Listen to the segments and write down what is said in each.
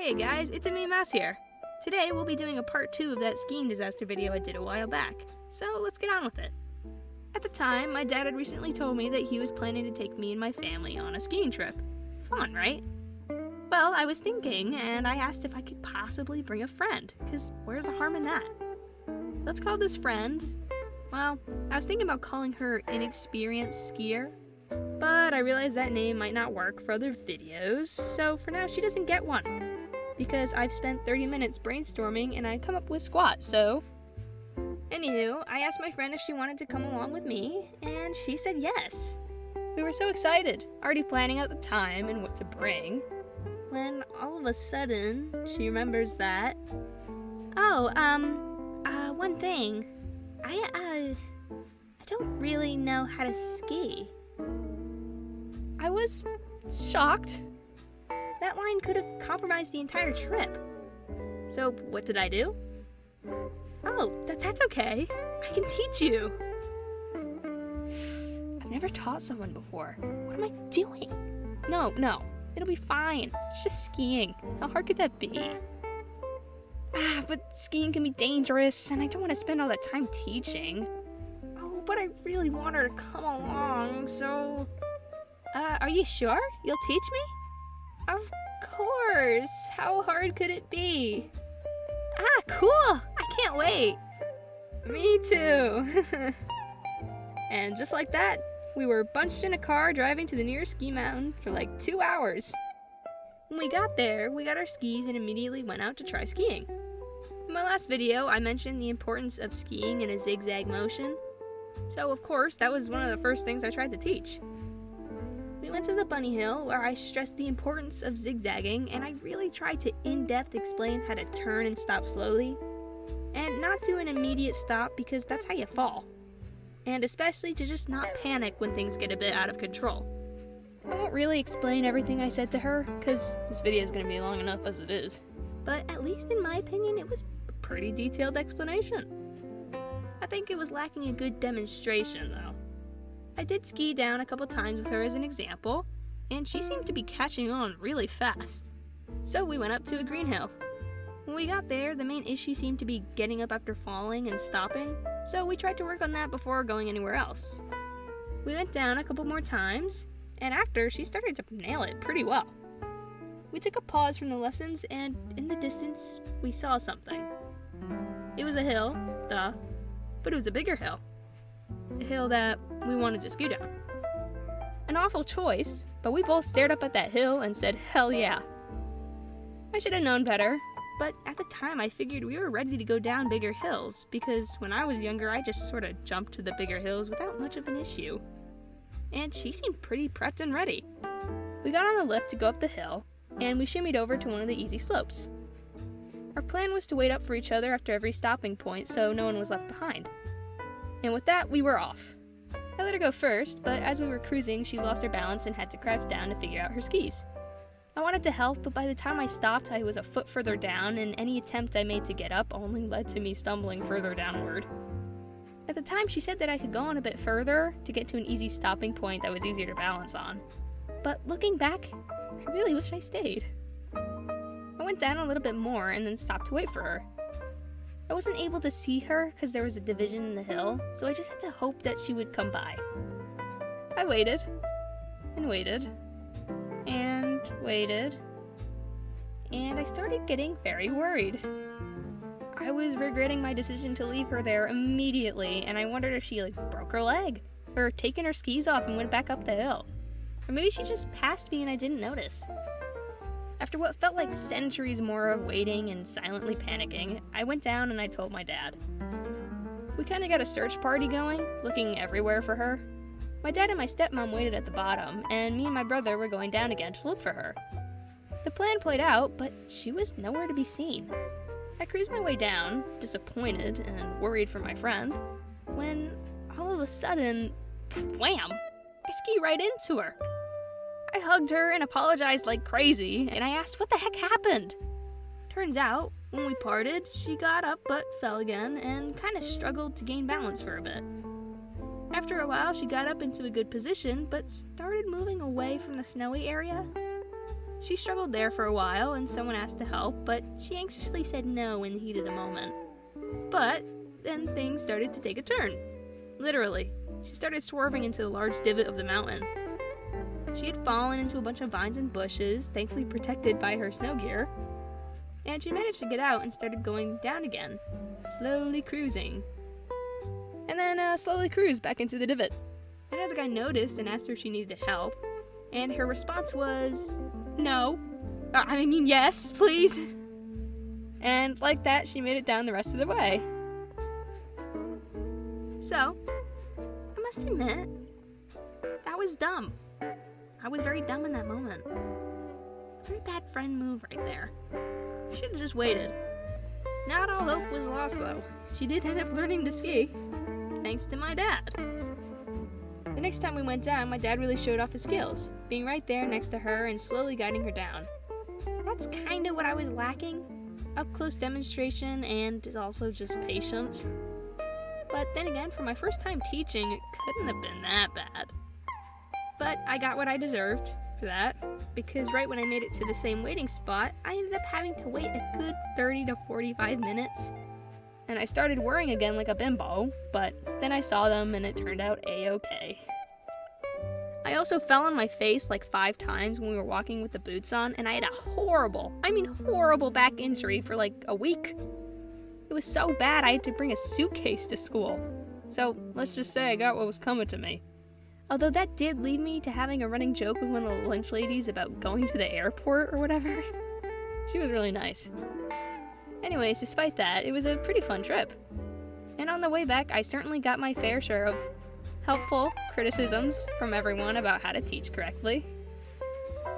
Hey guys, it's me, Mouse here. Today we'll be doing a part 2 of that skiing disaster video I did a while back, so let's get on with it. At the time, my dad had recently told me that he was planning to take me and my family on a skiing trip. Fun, right? Well, I was thinking, and I asked if I could possibly bring a friend, because where's the harm in that? Let's call this friend, well, I was thinking about calling her Inexperienced Skier, but I realized that name might not work for other videos, so for now she doesn't get one. Because I've spent 30 minutes brainstorming and I come up with squat, so... Anywho, I asked my friend if she wanted to come along with me, and she said yes. We were so excited, already planning out the time and what to bring, when all of a sudden, she remembers that... one thing. I don't really know how to ski. I was shocked. That line could have compromised the entire trip. So, what did I do? Oh, that's okay. I can teach you. I've never taught someone before. What am I doing? No. It'll be fine. It's just skiing. How hard could that be? But skiing can be dangerous, and I don't want to spend all that time teaching. Oh, but I really want her to come along, so... are you sure? You'll teach me? Of course! How hard could it be? Cool! I can't wait! Me too! And just like that, we were bunched in a car driving to the nearest ski mountain for like 2 hours. When we got there, we got our skis and immediately went out to try skiing. In my last video, I mentioned the importance of skiing in a zigzag motion. So of course, that was one of the first things I tried to teach. We went to the bunny hill where I stressed the importance of zigzagging, and I really tried to in-depth explain how to turn and stop slowly, and not do an immediate stop because that's how you fall, and especially to just not panic when things get a bit out of control. I won't really explain everything I said to her because this video is going to be long enough as it is, but at least in my opinion it was a pretty detailed explanation. I think it was lacking a good demonstration though. I did ski down a couple times with her as an example, and she seemed to be catching on really fast. So we went up to a green hill. When we got there, the main issue seemed to be getting up after falling and stopping, so we tried to work on that before going anywhere else. We went down a couple more times, and after, she started to nail it pretty well. We took a pause from the lessons, and in the distance, we saw something. It was a hill, duh, but it was a bigger hill. A hill that we wanted to ski down. An awful choice, but we both stared up at that hill and said, hell yeah. I should have known better, but at the time I figured we were ready to go down bigger hills, because when I was younger I just sort of jumped to the bigger hills without much of an issue. And she seemed pretty prepped and ready. We got on the lift to go up the hill, and we shimmied over to one of the easy slopes. Our plan was to wait up for each other after every stopping point so no one was left behind. And with that, we were off. I let her go first, but as we were cruising, she lost her balance and had to crouch down to figure out her skis. I wanted to help, but by the time I stopped, I was a foot further down, and any attempt I made to get up only led to me stumbling further downward. At the time, she said that I could go on a bit further to get to an easy stopping point that was easier to balance on. But looking back, I really wish I stayed. I went down a little bit more and then stopped to wait for her. I wasn't able to see her because there was a division in the hill, so I just had to hope that she would come by. I waited, and waited, and waited, and I started getting very worried. I was regretting my decision to leave her there immediately, and I wondered if she broke her leg, or taken her skis off and went back up the hill. Or maybe she just passed me and I didn't notice. After what felt like centuries more of waiting and silently panicking, I went down and I told my dad. We kind of got a search party going, looking everywhere for her. My dad and my stepmom waited at the bottom, and me and my brother were going down again to look for her. The plan played out, but she was nowhere to be seen. I cruised my way down, disappointed and worried for my friend, when all of a sudden, wham! I ski right into her. I hugged her and apologized like crazy, and I asked what the heck happened. Turns out, when we parted, she got up but fell again and kind of struggled to gain balance for a bit. After a while, she got up into a good position, but started moving away from the snowy area. She struggled there for a while and someone asked to help, but she anxiously said no in the heat of the moment. But then things started to take a turn. Literally, she started swerving into the large divot of the mountain. She had fallen into a bunch of vines and bushes, thankfully protected by her snow gear, and she managed to get out and started going down again, slowly cruising. And then slowly cruised back into the divot. Another guy noticed and asked her if she needed help, and her response was, no. Yes, please. And like that, she made it down the rest of the way. So, I must admit, that was dumb. I was very dumb in that moment. Very bad friend move right there. I should have just waited. Not all hope was lost though. She did end up learning to ski, thanks to my dad. The next time we went down, my dad really showed off his skills, being right there next to her and slowly guiding her down. That's kind of what I was lacking. Up close demonstration and also just patience. But then again, for my first time teaching, it couldn't have been that bad. But I got what I deserved for that, because right when I made it to the same waiting spot, I ended up having to wait a good 30 to 45 minutes. And I started worrying again like a bimbo, but then I saw them and it turned out a-okay. I also fell on my face like 5 times when we were walking with the boots on, and I had a horrible back injury for like a week. It was so bad I had to bring a suitcase to school. So let's just say I got what was coming to me. Although that did lead me to having a running joke with one of the lunch ladies about going to the airport or whatever. She was really nice. Anyways, despite that, it was a pretty fun trip. And on the way back, I certainly got my fair share of helpful criticisms from everyone about how to teach correctly.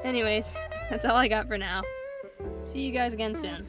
Anyways, that's all I got for now. See you guys again soon.